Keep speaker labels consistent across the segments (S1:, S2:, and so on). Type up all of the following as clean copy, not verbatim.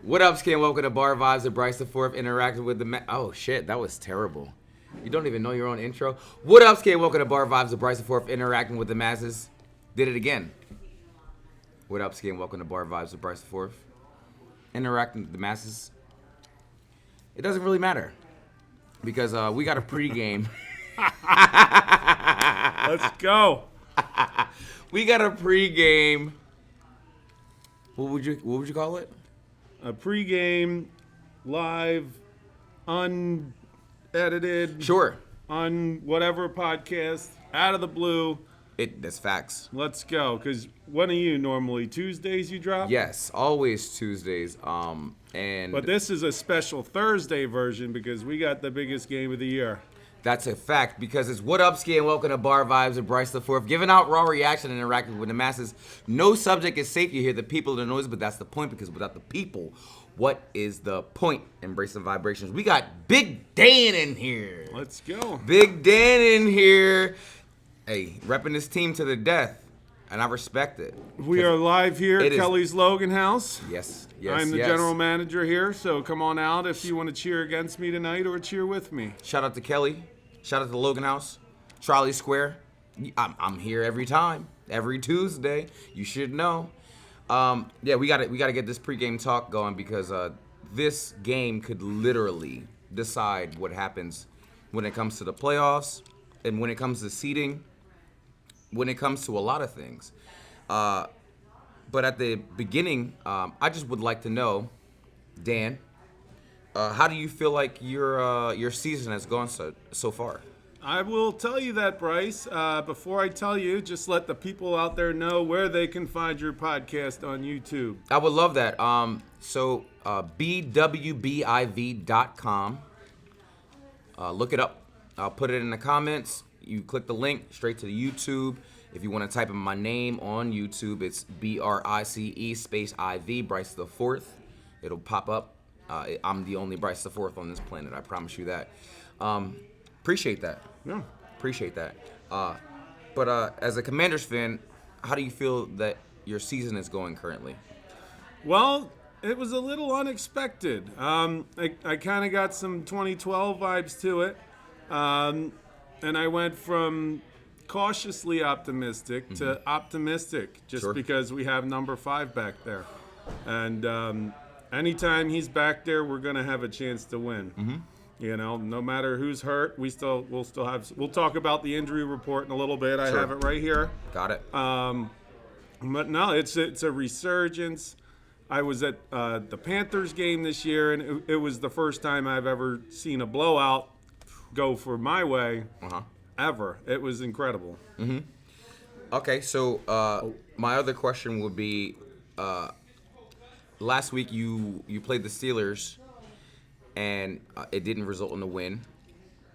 S1: What up, Skin? Welcome to Bar Vibes with Bryce the Fourth, interacting with the Oh shit, that was terrible. You don't even know your own intro. What up, Skin? Welcome to Bar Vibes with Bryce the Fourth, interacting with the masses. Did it again. What up, Skin? Welcome to Bar Vibes with Bryce the Fourth, interacting with the masses. It doesn't really matter because we got a pregame.
S2: Let's go.
S1: We got a pregame. What would you call it?
S2: A pregame, live, unedited,
S1: Sure.
S2: on whatever podcast, out of the blue.
S1: That's facts.
S2: Let's go. Because when are you normally? Tuesdays you drop?
S1: Yes, always Tuesdays. And
S2: But this is a special Thursday version because we got the biggest game of the year.
S1: that's a fact because it's What Up, Ski, and welcome to Bar Vibes with Bryce the Fourth, giving out raw reaction and interacting with the masses. No subject is safe. You hear the people, the noise, but that's the point because without the people, what is the point? Embrace the vibrations. We got Big Dan in here.
S2: Let's go.
S1: Big Dan in here. Hey, repping this team to the death, and I respect it.
S2: We are live here
S1: it
S2: at
S1: is-
S2: Kelly's Logan House.
S1: Yes.
S2: I'm the general manager here, so come on out if you want to cheer against me tonight or cheer with me.
S1: Shout out to Kelly. Shout out to Logan House. Trolley Square. I'm here every time. Every Tuesday. You should know. Yeah, we gotta get this pregame talk going because this game could literally decide what happens when it comes to the playoffs and when it comes to seeding, when it comes to a lot of things. But at the beginning, I just would like to know, Dan, how do you feel like your season has gone so far?
S2: I will tell you that, Bryce. Before I tell you, just let the people out there know where they can find your podcast on YouTube.
S1: I would love that. So bwbiv.com. Look it up. I'll put it in the comments. You click the link straight to the YouTube. If you want to type in my name on YouTube, it's BRICE space IV, Bryce the Fourth. It'll pop up. I'm the only Bryce the Fourth on this planet. I promise you that. Appreciate that.
S2: Yeah.
S1: Appreciate that. But as a Commanders fan, how do you feel that your season is going currently?
S2: Well, it was a little unexpected. I kind of got some 2012 vibes to it. And I went from cautiously optimistic to optimistic just
S1: Sure.
S2: because we have number 5 back there. And anytime he's back there, we're going to have a chance to win. You know, no matter who's hurt, we'll still have. We'll talk about the injury report in a little bit. I
S1: Sure.
S2: have it right here.
S1: Got it.
S2: But no, it's a resurgence. I was at the Panthers game this year, and it was the first time I've ever seen a blowout go for my way ever. It was incredible.
S1: Okay, so my other question would be, last week you played the Steelers, and it didn't result in a win.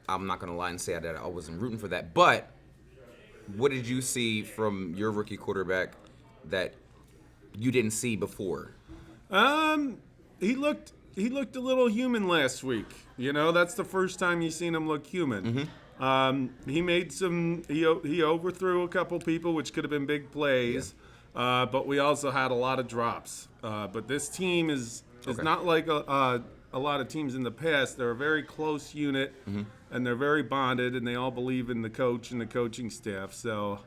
S1: I'm not going to lie and say that I wasn't rooting for that. But what did you see from your rookie quarterback that you didn't see before?
S2: He looked a little human last week. You know, that's the first time you've seen him look human. He made he overthrew a couple people, which could have been big plays. Yeah. But we also had a lot of drops. But this team is not like a lot of teams in the past. They're a very close unit, and they're very bonded, and they all believe in the coach and the coaching staff. So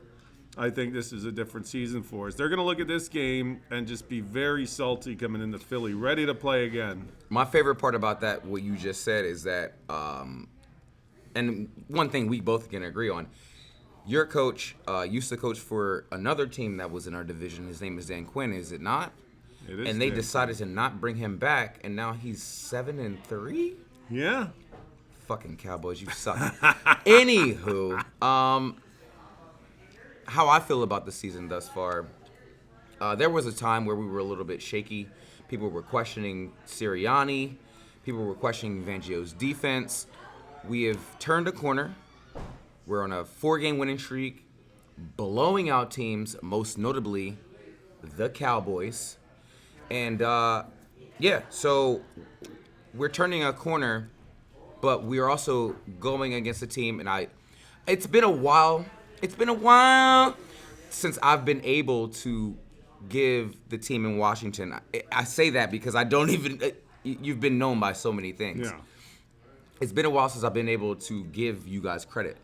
S2: I think this is a different season for us. They're going to look at this game and just be very salty coming into Philly, ready to play again.
S1: My favorite part about that, what you just said, is that, and one thing we both can agree on, your coach used to coach for another team that was in our division. His name is Dan Quinn, is it not?
S2: It is.
S1: And they decided to not bring him back, and now he's 7-3.
S2: Yeah.
S1: Fucking Cowboys, you suck. Anywho, how I feel about the season thus far, there was a time where we were a little bit shaky. People were questioning Sirianni. People were questioning Fangio's defense. We have turned a corner. We're on a 4-game winning streak, blowing out teams, most notably the Cowboys. And, so we're turning a corner, but we're also going against a team, and it's been a while since I've been able to give the team in Washington. I say that because I don't even. You've been known by so many things.
S2: Yeah.
S1: It's been a while since I've been able to give you guys credit.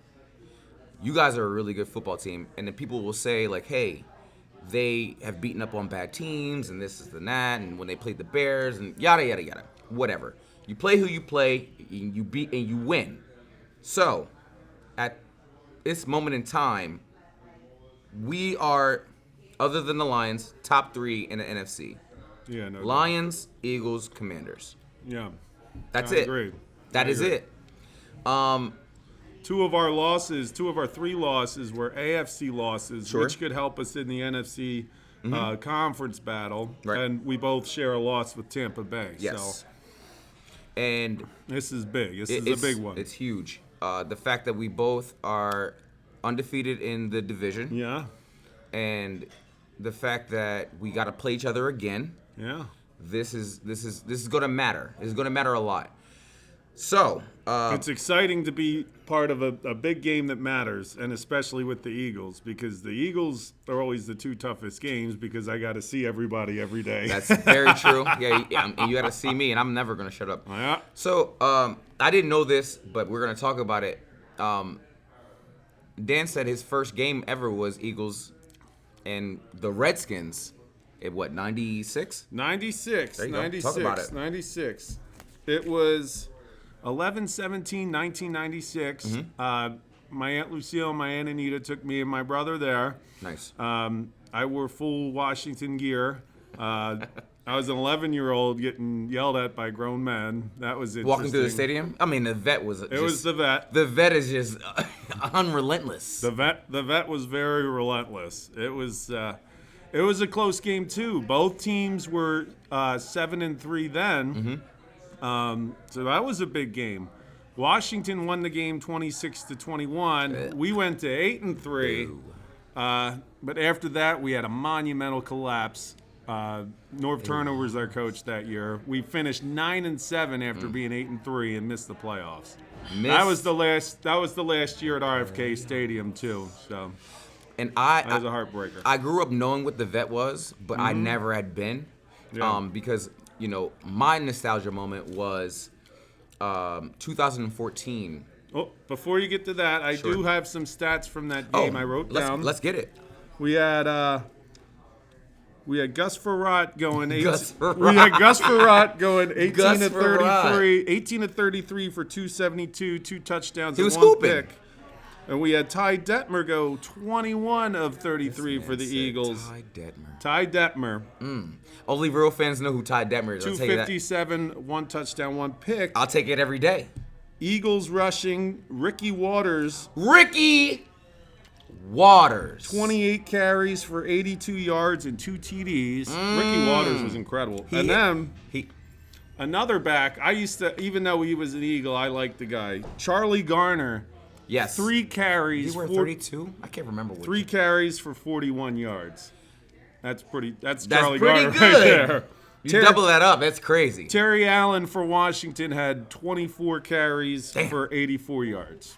S1: You guys are a really good football team, and then people will say like, "Hey, they have beaten up on bad teams, and this is and that, and when they played the Bears, and yada yada yada, whatever." You play who you play, and you beat and you win. So, at this moment in time, we are, other than the Lions, top 3 in the NFC.
S2: Yeah, no.
S1: Lions, Eagles, Commanders.
S2: Yeah.
S1: That's
S2: I
S1: it.
S2: agree.
S1: That is it.
S2: Two of our 3 losses were AFC losses,
S1: Sure.
S2: which could help us in the NFC conference battle.
S1: Right.
S2: And we both share a loss with Tampa Bay.
S1: Yes.
S2: So
S1: And
S2: this is big. This is
S1: it's
S2: a big one.
S1: It's huge. The fact that we both are undefeated in the division,
S2: Yeah.
S1: and the fact that we got to play each other again.
S2: Yeah.
S1: This is going to matter. It's going to matter a lot. So,
S2: It's exciting to be part of a big game that matters, and especially with the Eagles, because the Eagles are always the 2 toughest games because I got to see everybody every day.
S1: that's very true. Yeah, and you got to see me, and I'm never going to shut up.
S2: Yeah.
S1: So, I didn't know this, but we're going to talk about it. Dan said his first game ever was Eagles and the Redskins at what, 96?
S2: 96.
S1: There you go.
S2: 96.
S1: Talk about it.
S2: 96. It was 11/17/1996. My Aunt Lucille and my Aunt Anita took me and my brother there.
S1: Nice.
S2: I wore full Washington gear. I was an 11-year-old getting yelled at by grown men. That was interesting.
S1: Walking through the stadium? I mean, the vet was
S2: It was the vet.
S1: The vet is just unrelentless.
S2: The vet was very relentless. It was a close game too. Both teams were 7-3 then. So that was a big game. Washington won the game 26-21. We went to 8-3. But after that, we had a monumental collapse. Norv Turner was our coach that year. We finished 9-7 after being 8-3 and missed the playoffs. That was the last year at RFK Stadium too. So
S1: And
S2: that was a heartbreaker.
S1: I grew up knowing what the vet was, but I never had been.
S2: Yeah.
S1: Because, my nostalgia moment was 2014.
S2: Oh, before you get to that, I do have some stats from that game I wrote down.
S1: Let's get it.
S2: We had Gus Farrat going
S1: Gus Farrat.
S2: We had Gus Farrat going 18
S1: Gus
S2: to
S1: Farrat.
S2: 33, 18 to 33 for 272, 2 touchdowns
S1: He
S2: and
S1: was
S2: 1
S1: hooping.
S2: pick. And we had Ty Detmer go 21 of 33 for the Eagles.
S1: Ty Detmer.
S2: Ty Detmer,
S1: Only real fans know who Ty Detmer is. I'll tell you that.
S2: 257, 1 touchdown, 1 pick.
S1: I'll take it every day.
S2: Eagles rushing, Ricky Waters,
S1: Ricky Waters.
S2: 28 carries for 82 yards and 2 TDs. Ricky Waters was incredible. And then another back, even though he was an Eagle, I liked the guy. Charlie Garner,
S1: Yes.
S2: 3 carries.
S1: He were 32? I can't remember what.
S2: 3 carries for 41 yards. That's Charlie
S1: That's
S2: Garner
S1: pretty
S2: right
S1: good.
S2: there.
S1: You double that up. That's crazy.
S2: Terry Allen for Washington had 24 carries for 84 yards.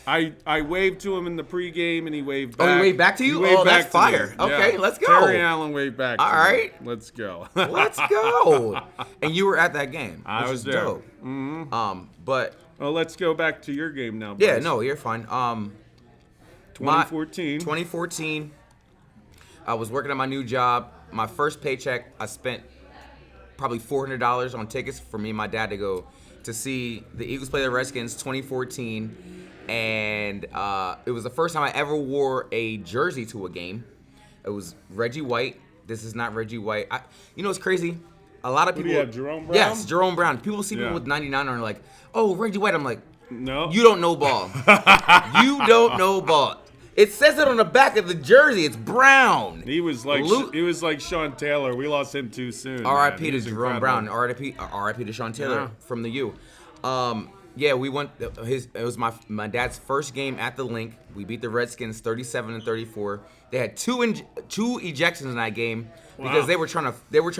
S2: I waved to him in the pregame, and he waved back.
S1: Oh, he waved back to you?
S2: He waved
S1: Oh, that's
S2: back to me.
S1: fire. Okay, let's go.
S2: Terry Allen waved back
S1: All
S2: to
S1: right.
S2: me. Let's go.
S1: Let's go. And you were at that game.
S2: I
S1: which
S2: was
S1: is
S2: there.
S1: Dope. But
S2: Well, let's go back to your game now,
S1: yeah,
S2: Bryce.
S1: no, you're fine.
S2: 2014.
S1: 2014. I was working at my new job. My first paycheck, I spent probably $400 on tickets for me and my dad to go to see the Eagles play the Redskins 2014. And it was the first time I ever wore a jersey to a game. It was Reggie White. This is not Reggie White. It's crazy. A lot of people.
S2: do you have, Jerome Brown?
S1: Yes, Jerome Brown. People see me
S2: Yeah.
S1: with 99 and are like, "Oh, Reggie White." I'm like,
S2: No.
S1: "You don't know ball. You don't know ball." It says it on the back of the jersey. It's brown.
S2: He was like Sean Taylor. We lost him too soon.
S1: R.I.P.
S2: man.
S1: to
S2: He was
S1: Jerome
S2: incredible.
S1: Brown. R.I.P. to Sean Taylor
S2: Yeah.
S1: from the U. Yeah, we went. It was my dad's first game at the Link. We beat the Redskins 37-34. They had two ejections in that game because they were trying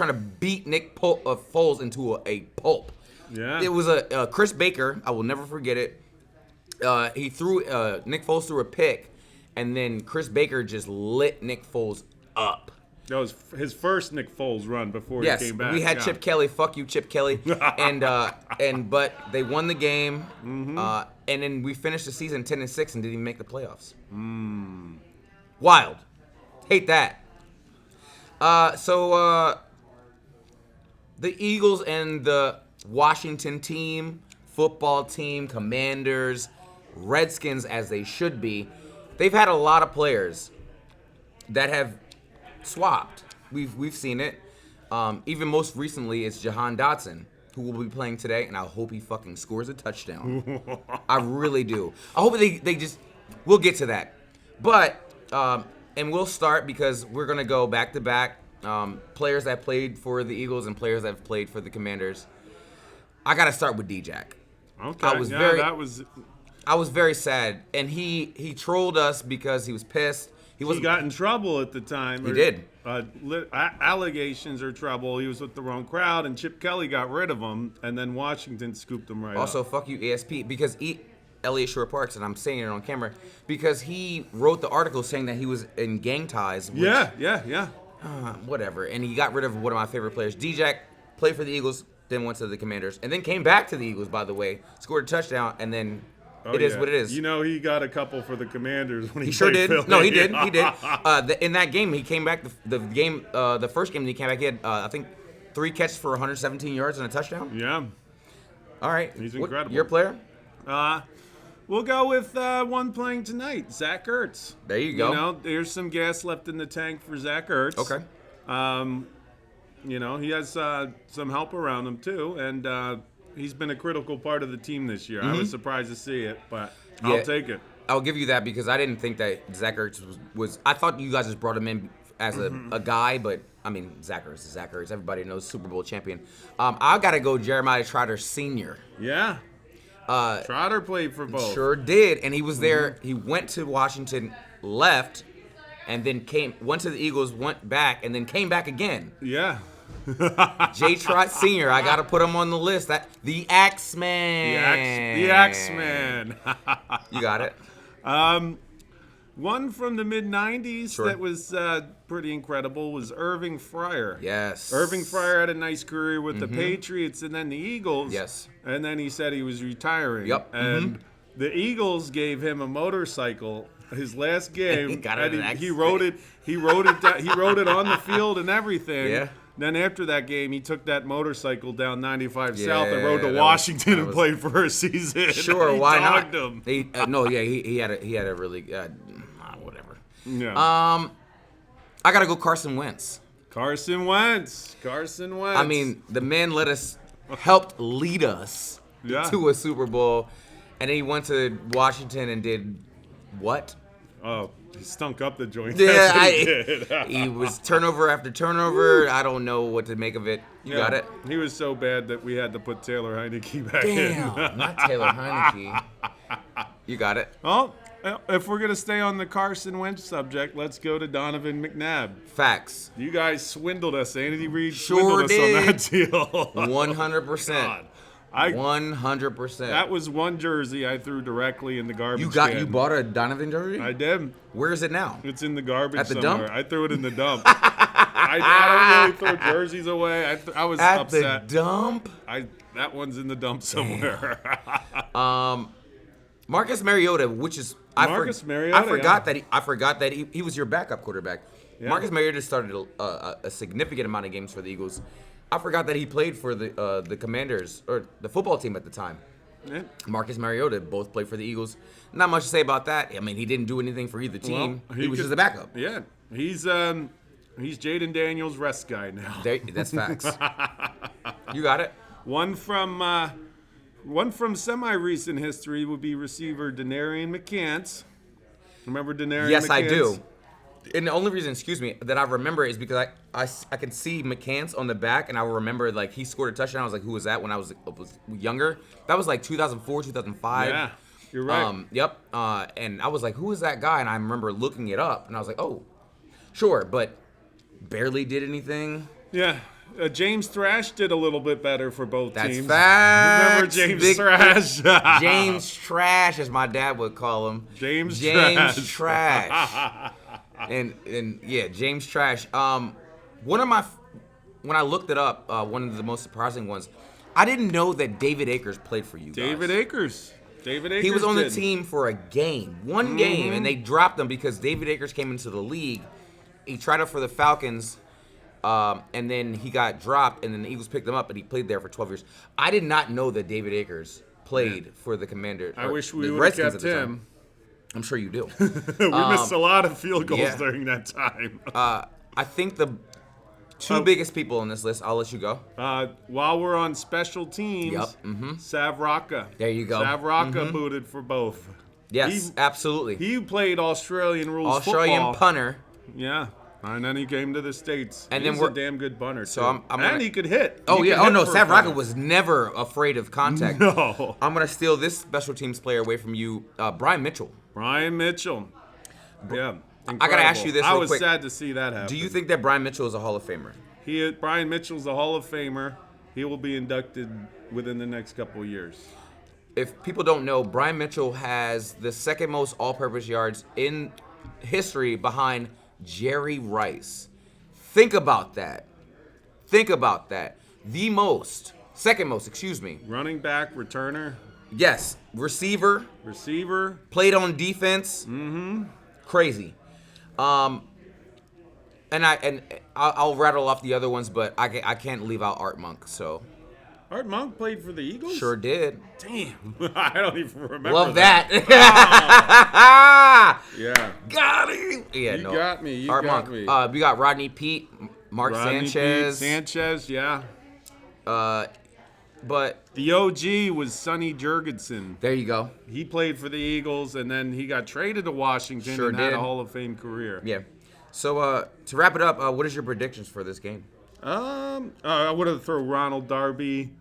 S1: to beat Nick Foles into a pulp.
S2: Yeah.
S1: It was a Chris Baker. I will never forget it. Nick Foles threw a pick, and then Chris Baker just lit Nick Foles up.
S2: That was his first Nick Foles run before
S1: Yes,
S2: he came back.
S1: we had
S2: yeah.
S1: Chip Kelly. Fuck you, Chip Kelly. But they won the game, and then we finished the season 10-6 and didn't even make the playoffs. Wild. Hate that. So the Eagles and the Washington team, football team, Commanders, Redskins, as they should be, they've had a lot of players that have swapped. We've seen it. Even most recently, it's Jahan Dotson, who will be playing today, and I hope he fucking scores a touchdown. I really do. I hope they just. We'll get to that, but and we'll start because we're gonna go back to back. Players that played for the Eagles and players that have played for the Commanders. I gotta start with D-Jack.
S2: Okay.
S1: I was very sad, and he trolled us because he was pissed.
S2: He got in trouble at the time.
S1: He did.
S2: Allegations or trouble. He was with the wrong crowd, and Chip Kelly got rid of him, and then Washington scooped him right
S1: Also,
S2: up.
S1: fuck you, ESP, because Elliot Shore Parks, and I'm saying it on camera, because he wrote the article saying that he was in gang ties. Which,
S2: Yeah.
S1: Whatever. And he got rid of one of my favorite players. D-Jack played for the Eagles, then went to the Commanders, and then came back to the Eagles, by the way, scored a touchtouchdown, and then it is what it is.
S2: You know, he got a couple for the Commanders when he
S1: sure
S2: played
S1: did.
S2: Philly.
S1: No, he did. He did. In that game, he came back. The first game that he came back, he had I think 3 catches for 117 yards and a touchdown.
S2: Yeah.
S1: All right.
S2: He's incredible.
S1: Your player?
S2: We'll go with one playing tonight, Zach Ertz.
S1: There you go.
S2: You know, there's some gas left in the tank for Zach Ertz.
S1: Okay.
S2: You know, he has some help around him too, and he's been a critical part of the team this year. I was surprised to see it, but I'll take it.
S1: I'll give you that because I didn't think that Zach Ertz was I thought you guys just brought him in as a guy, but I mean, Zach Ertz is Zach Ertz. Everybody knows Super Bowl champion. I got to go Jeremiah Trotter Sr.
S2: Yeah. Trotter played for both.
S1: Sure did, and he was there. He went to Washington, left, and then went to the Eagles, went back, and then came back again.
S2: Yeah.
S1: J. Trot Sr. I gotta put him on the list. The Axeman.
S2: The Axeman.
S1: You got it.
S2: One from the mid-'90s
S1: Sure.
S2: that was pretty incredible was Irving Fryer.
S1: Yes.
S2: Irving Fryer had a nice career with the Patriots and then the Eagles.
S1: Yes.
S2: And then he said he was retiring.
S1: Yep.
S2: And the Eagles gave him a motorcycle his last game.
S1: He got it
S2: and he rode it. He rode it on the field and everything.
S1: Yeah.
S2: Then after that game, he took that motorcycle down 95
S1: Yeah,
S2: South and rode to
S1: that
S2: Washington
S1: was-
S2: and played for a season.
S1: Sure,
S2: He
S1: why
S2: dogged
S1: not?
S2: him.
S1: He had a really whatever.
S2: Yeah.
S1: I gotta go Carson Wentz.
S2: Carson Wentz.
S1: I mean, the man helped lead us to a Super Bowl, and then he went to Washington and did what?
S2: Oh, he stunk up the joint.
S1: Yeah,
S2: That's what he did.
S1: he was turnover after turnover. I don't know what to make of it. You got it?
S2: He was so bad that we had to put Taylor Heineke back in.
S1: Damn, not Taylor Heineke. You got it.
S2: Well, if we're going to stay on the Carson Wentz subject, let's go to Donovan McNabb.
S1: Facts.
S2: You guys swindled us. Andy Reid
S1: Sure
S2: swindled us on that deal.
S1: 100%.
S2: God.
S1: 100%.
S2: That was one jersey I threw directly in the garbage can.
S1: You bought a Donovan jersey?
S2: I did.
S1: Where is it now?
S2: It's in the garbage
S1: At the
S2: somewhere.
S1: dump?
S2: I threw it in the dump. I don't really throw jerseys away. I was
S1: At
S2: upset.
S1: the dump?
S2: That one's in the dump somewhere.
S1: Marcus Mariota, which is
S2: Mariota,
S1: I forgot that he was your backup quarterback.
S2: Yeah.
S1: Marcus Mariota started a significant amount of games for the Eagles. I forgot that he played for the Commanders or the football team at the time.
S2: Yeah.
S1: Marcus Mariota both played for the Eagles. Not much to say about that. I mean, he didn't do anything for either team.
S2: Well,
S1: he was just a backup.
S2: Yeah, he's Jaden Daniels' rest guy now.
S1: That's facts. You got it.
S2: One from semi-recent history would be receiver Denarian McCants. Remember Denarian?
S1: Yes,
S2: McCants?
S1: I do. And the only reason, that I remember is because I could see McCants on the back, and I remember like he scored a touchdown. I was like, who was that? When I was younger, that was like 2004, 2005.
S2: Yeah, you're right.
S1: Yep. And I was like, who is that guy? And I remember looking it up, and I was like, oh, sure, but barely did anything.
S2: Yeah. James Thrash did a little bit better for both
S1: That's
S2: teams.
S1: facts.
S2: Remember James Thrash?
S1: James Trash, as my dad would call him.
S2: James
S1: Trash. And yeah, James Trash. One of my when I looked it up, one of the most surprising ones, I didn't know that David Akers played for you guys.
S2: David Akers.
S1: He was on the team for a game, one game, and they dropped him because David Akers came into the league. He tried out for the Falcons, and then he got dropped, and then the Eagles picked him up, and he played there for 12 years. I did not know that David Akers played for the Commanders.
S2: I wish we would have kept him.
S1: I'm sure you do.
S2: We missed a lot of field goals during that time.
S1: I think the two biggest people on this list, I'll let you go.
S2: While we're on special teams, Sav Rocca.
S1: There you go.
S2: Sav Rocca booted for both.
S1: Yes, absolutely.
S2: He played Australian rules
S1: Australian
S2: football.
S1: punter.
S2: Yeah. And then he came to the States.
S1: And
S2: He's
S1: then we're
S2: a damn good punter,
S1: so
S2: too.
S1: I'm gonna,
S2: and he could hit.
S1: Oh,
S2: he
S1: yeah.
S2: could hit
S1: No,
S2: for a
S1: Sav Rocca
S2: punter.
S1: was never afraid of contact.
S2: No.
S1: I'm going to steal this special teams player away from you, Brian Mitchell.
S2: Brian Mitchell. Yeah.
S1: I got to ask you this
S2: I
S1: real
S2: was
S1: quick.
S2: sad to see that happen.
S1: Do you think that Brian Mitchell is a Hall of Famer?
S2: Brian Mitchell's a Hall of Famer. He will be inducted within the next couple of years.
S1: If people don't know, Brian Mitchell has the second most all-purpose yards in history behind Jerry Rice. Think about that. Think about that. Second most, excuse me.
S2: Running back, returner.
S1: Yes, receiver, played on defense. Crazy. And I'll rattle off the other ones, but I can't leave out Art Monk. So
S2: Art Monk played for the Eagles?
S1: Sure did.
S2: Damn. I don't even remember.
S1: Love that.
S2: Yeah.
S1: Got him. Yeah,
S2: You got me. You
S1: Art
S2: got
S1: Monk.
S2: me.
S1: We got Rodney Peete, Mark Sanchez.
S2: Sanchez, yeah.
S1: But
S2: The OG was Sonny Jurgensen.
S1: there you go.
S2: He played for the Eagles, and then he got traded to Washington
S1: Sure
S2: and had
S1: did.
S2: a Hall of Fame career.
S1: Yeah. So to wrap it up, what is your predictions for this game?
S2: I would have thrown Ronald Darby,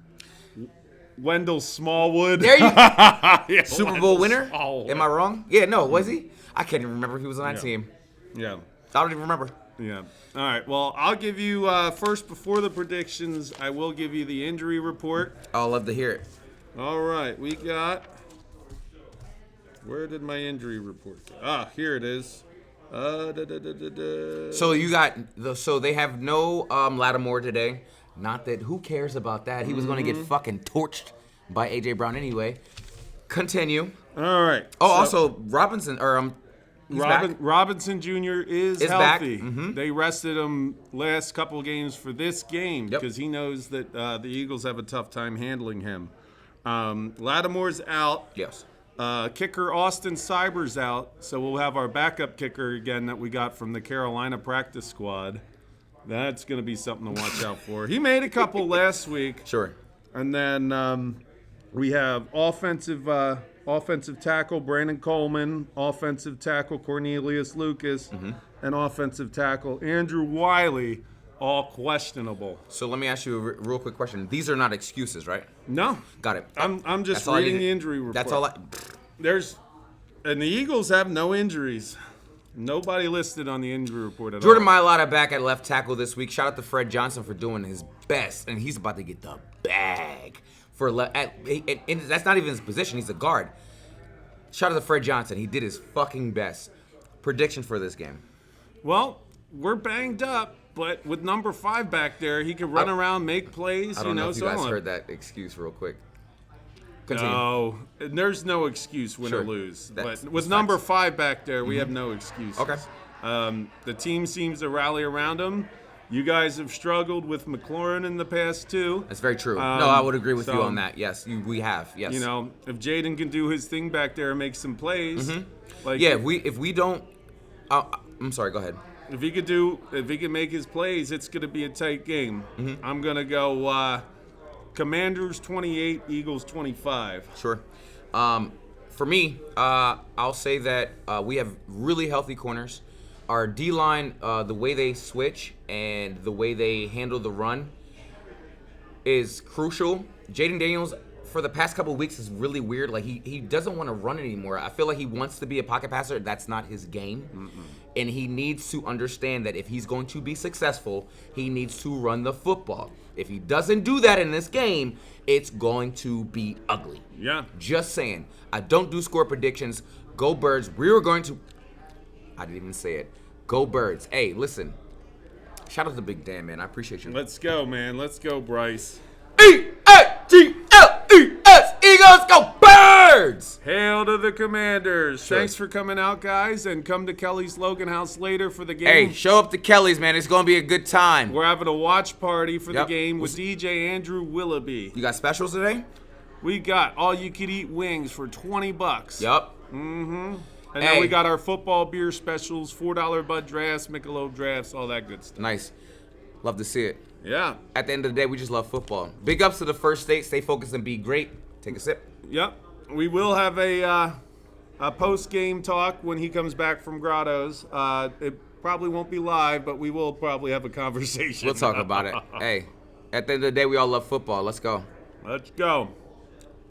S2: Wendell Smallwood.
S1: There you
S2: Yeah,
S1: Super
S2: Wendell
S1: Bowl winner?
S2: Smallwood.
S1: Am I wrong? Yeah, no, was he? I can't even remember if he was on that team.
S2: Yeah.
S1: I don't even remember.
S2: Yeah. All right. Well, I'll give you first before the predictions. I will give you the injury report.
S1: I'll love to hear it.
S2: All right. We got. Where did my injury report go? Ah, here it is.
S1: So you got so they have no Lattimore today. Not that who cares about that? He was going to get fucking torched by AJ Brown anyway. Continue.
S2: All right.
S1: Oh, also Robinson or he's back.
S2: Robinson Jr. is
S1: back.
S2: healthy. They rested him last couple games for this game
S1: Yep.
S2: because he knows that the Eagles have a tough time handling him. Lattimore's out.
S1: Yes.
S2: Kicker Austin Cyber's out, so we'll have our backup kicker again that we got from the Carolina practice squad. That's going to be something to watch out for. He made a couple last week.
S1: Sure.
S2: And then we have offensive tackle Brandon Coleman, offensive tackle Cornelius Lucas, and offensive tackle Andrew Wiley, all questionable.
S1: So let me ask you a real quick question. These are not excuses, right?
S2: No.
S1: Got it.
S2: I'm just
S1: That's all I
S2: reading
S1: needed.
S2: the injury report.
S1: That's all I.
S2: And the Eagles have no injuries. Nobody listed on the injury report at
S1: Jordan
S2: all.
S1: Mailata back at left tackle this week. Shout out to Fred Johnson for doing his best, and he's about to get the bag for and that's not even his position. He's a guard. Shout out to Fred Johnson. He did his fucking best. Prediction for this game.
S2: Well, we're banged up, but with number 5 back there, he can run around, make plays.
S1: I don't know if you
S2: so
S1: guys
S2: on.
S1: heard that excuse real quick. Continue.
S2: No, there's no excuse win
S1: Sure.
S2: or lose.
S1: That's
S2: But with
S1: facts.
S2: number 5 back there, we have no excuses.
S1: Okay.
S2: The team seems to rally around him. You guys have struggled with McLaurin in the past too.
S1: That's very true. No, I would agree with you
S2: so,
S1: on that. Yes, we have. Yes.
S2: You know, if Jaden can do his thing back there and make some plays, like
S1: Yeah. If we don't, I'm sorry. Go ahead.
S2: if he can make his plays, it's going to be a tight game. I'm going to go Commanders 28, Eagles 25.
S1: Sure. For me, I'll say that we have really healthy corners. Our D-line, the way they switch and the way they handle the run is crucial. Jaden Daniels, for the past couple of weeks, is really weird. Like, he doesn't want to run anymore. I feel like he wants to be a pocket passer. That's not his game. And he needs to understand that if he's going to be successful, he needs to run the football. If he doesn't do that in this game, it's going to be ugly.
S2: Yeah.
S1: Just saying. I don't do score predictions. Go Birds. We were going to... I didn't even say it. Go Birds. Hey, listen. Shout out to Big Dan, man. I appreciate you.
S2: Let's go, man. Let's go, Bryce.
S1: E-A-G-L-E-S. Eagles, go Birds!
S2: Hail to the Commanders.
S1: Sure.
S2: Thanks for coming out, guys, and come to Kelly's Logan House later for the game.
S1: Hey, show up to Kelly's, man. It's going to be a good time.
S2: We're having a watch party for the
S1: Yep.
S2: game with DJ Andrew Willoughby.
S1: You got specials today?
S2: We got all-you-could-eat wings for $20.
S1: Yup.
S2: And then
S1: Hey.
S2: we got our football beer specials, $4 Bud drafts, Michelob drafts, all that good stuff.
S1: Nice. Love to see it.
S2: Yeah.
S1: At the end of the day, we just love football. Big ups to the first state. Stay focused and be great. Take a sip.
S2: Yep. We will have a post-game talk when he comes back from Grotto's. It probably won't be live, but we will probably have a conversation.
S1: We'll talk about it. Hey, at the end of the day, we all love football. Let's go.
S2: Let's go.